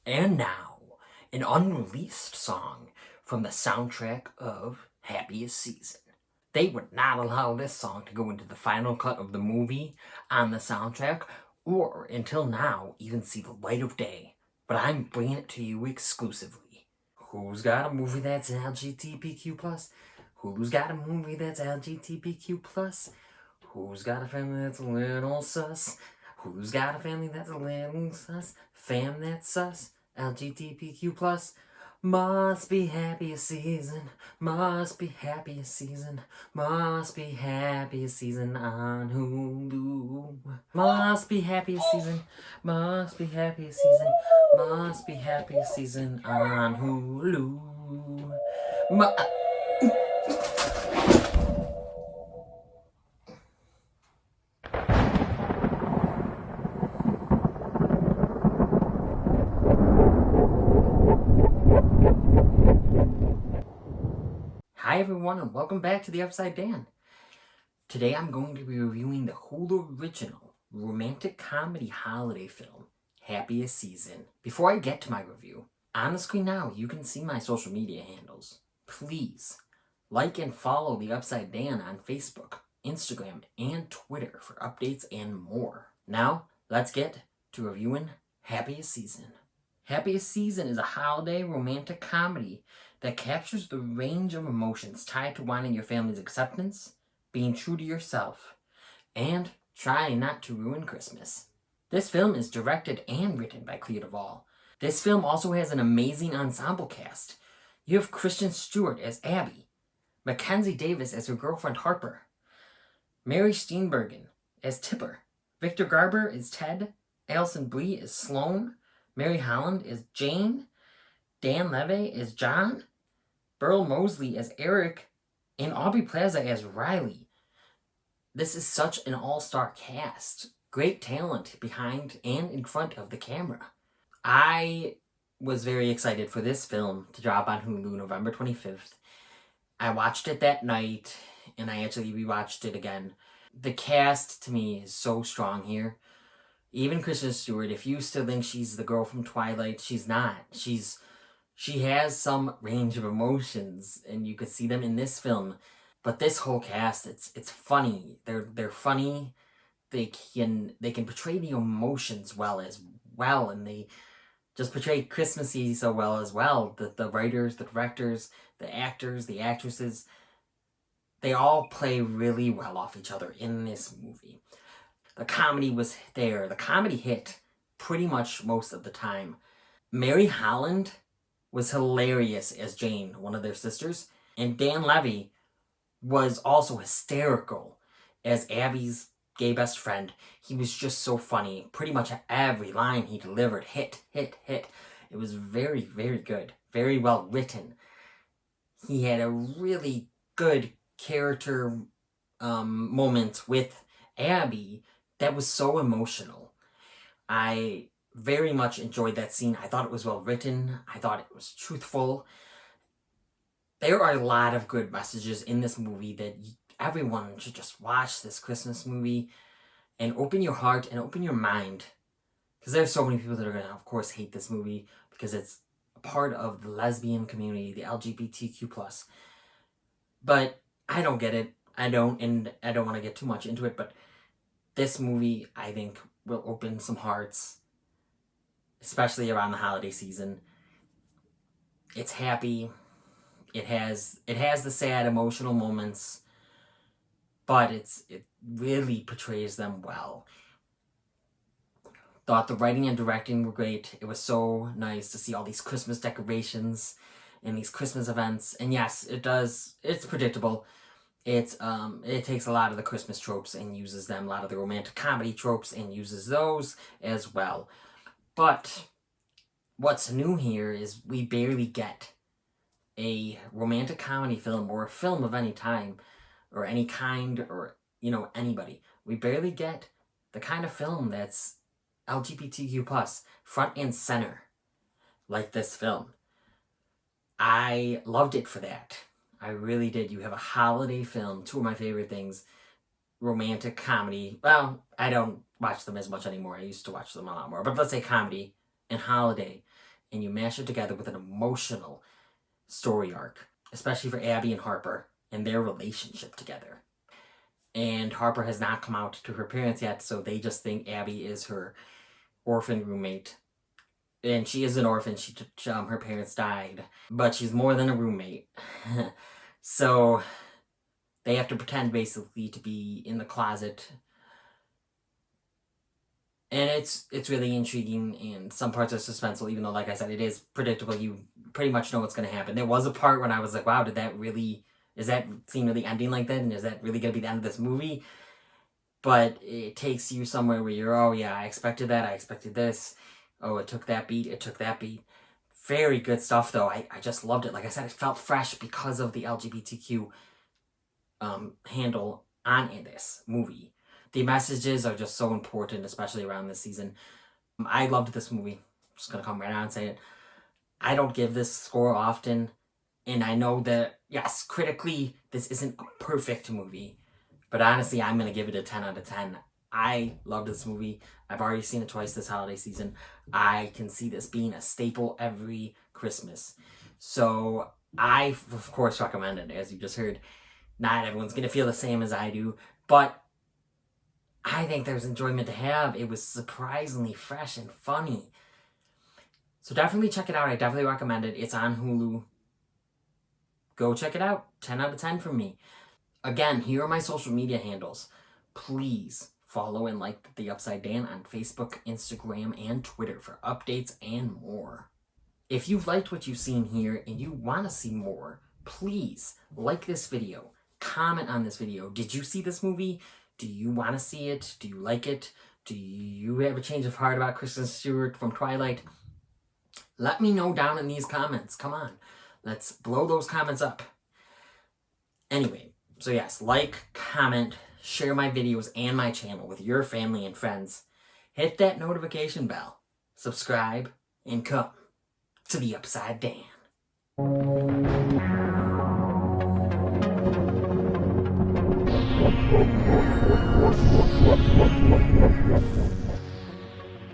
And now, an unreleased song from the soundtrack of Happiest Season. They would not allow this song to go into the final cut of the movie on the soundtrack, or until now, even see the light of day. But I'm bringing it to you exclusively. Who's got a movie that's LGTBQ+? Who's got a movie that's LGTBQ+? Who's got a family that's a little sus? Who's got a family that's a little sus? Fam that's sus? LGBTQ+. Must be happiest season. Must be happiest season. Must be happiest season on Hulu. Must be happiest season. Must be happiest season. Must be happiest season on Hulu. Hi everyone and welcome back to the Upside Dan. Today I'm going to be reviewing the Hulu original romantic comedy holiday film, Happiest Season. Before I get to my review, on the screen now you can see my social media handles. Please like and follow the Upside Dan on Facebook, Instagram, and Twitter for updates and more. Now, let's get to reviewing Happiest Season. Happiest Season is a holiday romantic comedy that captures the range of emotions tied to wanting your family's acceptance, being true to yourself, and trying not to ruin Christmas. This film is directed and written by Clea Duvall. This film also has an amazing ensemble cast. You have Kristen Stewart as Abby, Mackenzie Davis as her girlfriend Harper, Mary Steenburgen as Tipper, Victor Garber as Ted, Alison Brie as Sloane, Mary Holland as Jane, Dan Levy as John, Burl Mosley as Eric, and Aubrey Plaza as Riley. This is such an all-star cast. Great talent behind and in front of the camera. I was very excited for this film to drop on Hulu November 25th. I watched it that night, and I actually rewatched it again. The cast, to me, is so strong here. Even Kristen Stewart, if you still think she's the girl from Twilight, she's not. She has some range of emotions, and you could see them in this film. But this whole cast, it's funny. They're funny. They can portray the emotions well, and they just portray Christmassy so well as well. The writers, the directors, the actors, the actresses, they all play really well off each other in this movie. The comedy was there. The comedy hit pretty much most of the time. Mary Holland was hilarious as Jane, one of their sisters, and Dan Levy was also hysterical as Abby's gay best friend. He was just so funny. Pretty much every line he delivered hit. It was very, very good. Very well written. He had a really good character moment with Abby that was so emotional. I very much enjoyed that scene. I thought it was well written. I thought it was truthful. There are a lot of good messages in this movie that everyone should just watch this Christmas movie and open your heart and open your mind. Because there's so many people that are going to, of course, hate this movie because it's a part of the lesbian community, the LGBTQ+. But I don't get it. I don't want to get too much into it, but this movie, I think, will open some hearts, especially around the holiday season. It's happy. It has the sad, emotional moments, but it really portrays them well. Thought the writing and directing were great. It was so nice to see all these Christmas decorations and these Christmas events. And yes, it's predictable. It takes a lot of the Christmas tropes and uses them, a lot of the romantic comedy tropes and uses those as well. But what's new here is we barely get a romantic comedy film or a film of any time or any kind or, anybody. We barely get the kind of film that's LGBTQ+, front and center, like this film. I loved it for that. I really did. You have a holiday film, two of my favorite things, romantic comedy. Well, I don't watch them as much anymore. I used to watch them a lot more. But let's say comedy and holiday. and you mash it together with an emotional story arc, especially for Abby and Harper and their relationship together. And Harper has not come out to her parents yet, so they just think Abby is her orphan roommate. And she is an orphan. Her parents died, but she's more than a roommate. So they have to pretend basically to be in the closet. And it's really intriguing, and some parts are suspenseful, even though, like I said, it is predictable. You pretty much know what's going to happen. There was a part when I was like, wow, is that scene really ending like that? And is that really going to be the end of this movie? But it takes you somewhere where you're, oh yeah, I expected that, I expected this. Oh, it took that beat. Very good stuff, though. I just loved it. Like I said, it felt fresh because of the LGBTQ handle on in this movie. The messages are just so important, especially around this season. I loved this movie. I'm just going to come right out and say it. I don't give this score often, and I know that, yes, critically, this isn't a perfect movie, but honestly, I'm going to give it a 10 out of 10. I love this movie. I've already seen it twice this holiday season. I can see this being a staple every Christmas. So I, of course, recommend it, as you just heard. Not everyone's going to feel the same as I do, but I think there's enjoyment to have. It was surprisingly fresh and funny. So definitely check it out. I definitely recommend it. It's on Hulu. Go check it out. 10 out of 10 from me. Again, here are my social media handles. Please follow and like The Upside Dan on Facebook, Instagram, and Twitter for updates and more. If you liked what you've seen here and you want to see more, please like this video. Comment on this video. Did you see this movie? Do you want to see it? Do you like it? Do you have a change of heart about Kristen Stewart from Twilight? Let me know down in these comments. Come on. Let's blow those comments up. Anyway, so yes, like, comment, share my videos and my channel with your family and friends. Hit that notification bell. Subscribe and come to the Upside Dan.